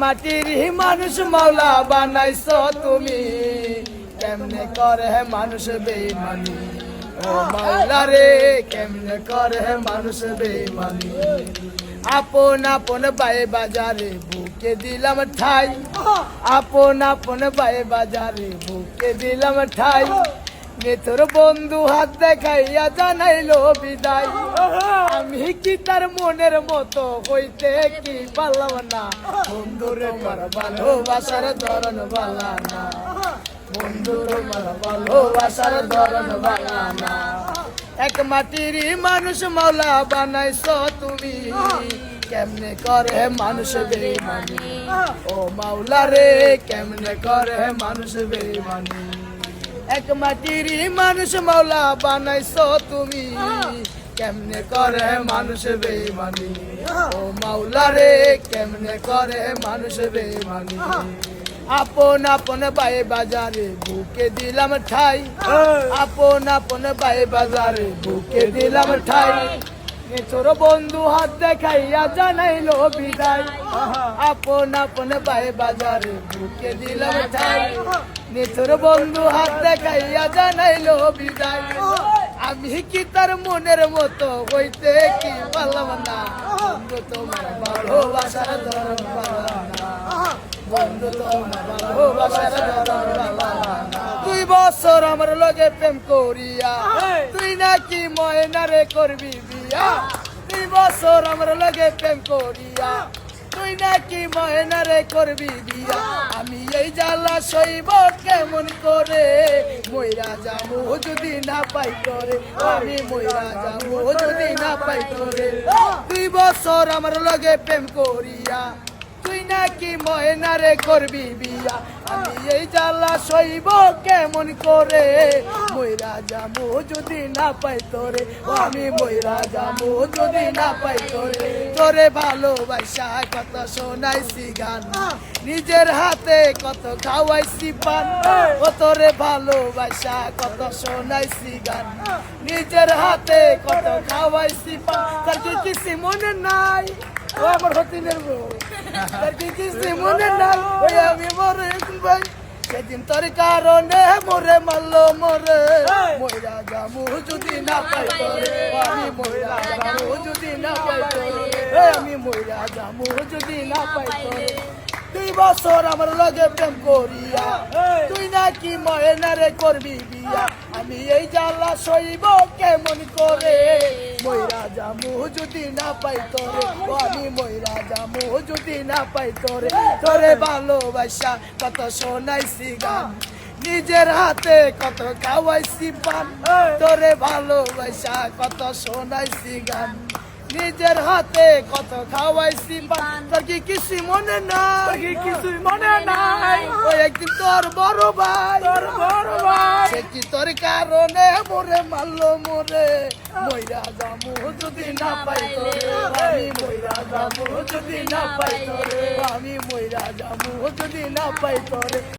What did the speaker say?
মাটির মানুষ মাওলা বানাইছো তুমি, কেমনে করে মানুষ বেঈমানি। ও মাওলা রে কেমনে করে মানুষ বেঈমানি। আপন আপন বাই বাজারে বুকে দিলাম ঠাই, আপন আপন বাই বাজারে বুকে দিলাম ঠাই। তোর বন্ধু হাত দেখাইয়া জানাইলো বিদায়, আমি কি তার মনের মতো হইতে কি পারলাম না। বন্ধুরে তোমার ভালোবাসার ধরন বালা না, বন্ধু তোমার ভালোবাসার ধরন বালা না। এক মাটির মানুষ মাওলা বানাইছো তুমি, কেমনে করে মানুষ বেঈমানি। ও মাওলা রে কেমনে করে মানুষ বেঈমানি। এক মাটির মানুষ মাওলা বানাইছো তুমি, কেমনে করে মানুষ বেঈমানি। ও মাওলা রে কেমনে করে মানুষ বেঈমানি। আপন আপন বাই বাজারে বুকে দিলাম ঠাই, আপন আপন বাই বাজারে বুকে দিলাম ঠাই। তোর বন্ধু হাত দেখাইয়া জানাইলো বিদায়, আপন আপন বাই বাজারে বুকে দিলাম ঠাই। তোর বন্ধু হাত দেখাইয়া জানাইলো বিদায়, আমি কি তার মনের মতো হইতে কি পারলাম না। বন্ধু তোমার ভালোবাসার ধরন বালা না, বন্ধু তোমার ভালোবাসার ধরন বালা না। 2 বছর আমার লগে প্রেম করিয়া তুই নাকি ময়নারে করবি বিয়া। 2 বছর আমার লগে প্রেম করিয়া তুই নাকি ময়নারে করবি বিয়া। আমি এই জ্বালা সইব কেমন করে, মইরা যাবো যদি না পাই করে। আমি মইরা যাবো যদি না পাই করে। 2 বছর আমার লগে প্রেম করিয়া তুই নাকি ময়নারে করবি বিয়া। আমি এই জ্বালা সইব কেমন করে, মইরা যাবো যদি না পাই তোরে। আমি মইরা যাবো যদি না পাই তোরে। তোরে ভালোবাসা কত শোনাইছি গান, নিজের হাতে কত খাওয়াইছি পান। ও তোরে ভালোবাসা কত শোনাইছি গান, নিজের হাতে কত খাওয়াইছি পান। তার কি কিছু মনে নাই, ও আমার হতিনের বউ, তার কি কিছু মনে নাই। ওই আমি মরে ভাই সেদিন তোর কারণে মরে মারলো মরে। মইরা যাবো যদি না পাই তোরে, আমি মইরা যাবো যদি না পাই তোরে। আমি মইরা যাবো যদি না পাই তোরে। 2 বছর আমার লগে প্রেম করিয়া তুই নাকি ময়নারে করবি বিয়া। আমি এই জ্বালা সইব কেমন করে, মইরা যাবো যদি না পাই তোরে। আমি মইরা যাবো যদি না পাই তোরে। তোরে ভালোবাসা কত শোনাইছি গান, নিজের হাতে কত খাওয়াইছি পান। তোরে ভালোবাসা কত শোনাইছি গান, নিজের হাতে কত খাওয়াইছি পান। তোর কি কিছু মনে নাই, কিছুই মনে নাই। ওই একদিন তোর বড় ভাই, তোর বড় ভাই সে কি তোর কারণে মরে মারলো মরে। মইরা যাবো যদি না পাই তোরে, আমি মইরা যাবো যদি না পাই তোরে। আমি মইরা যাবো যদি না পাই তোরে।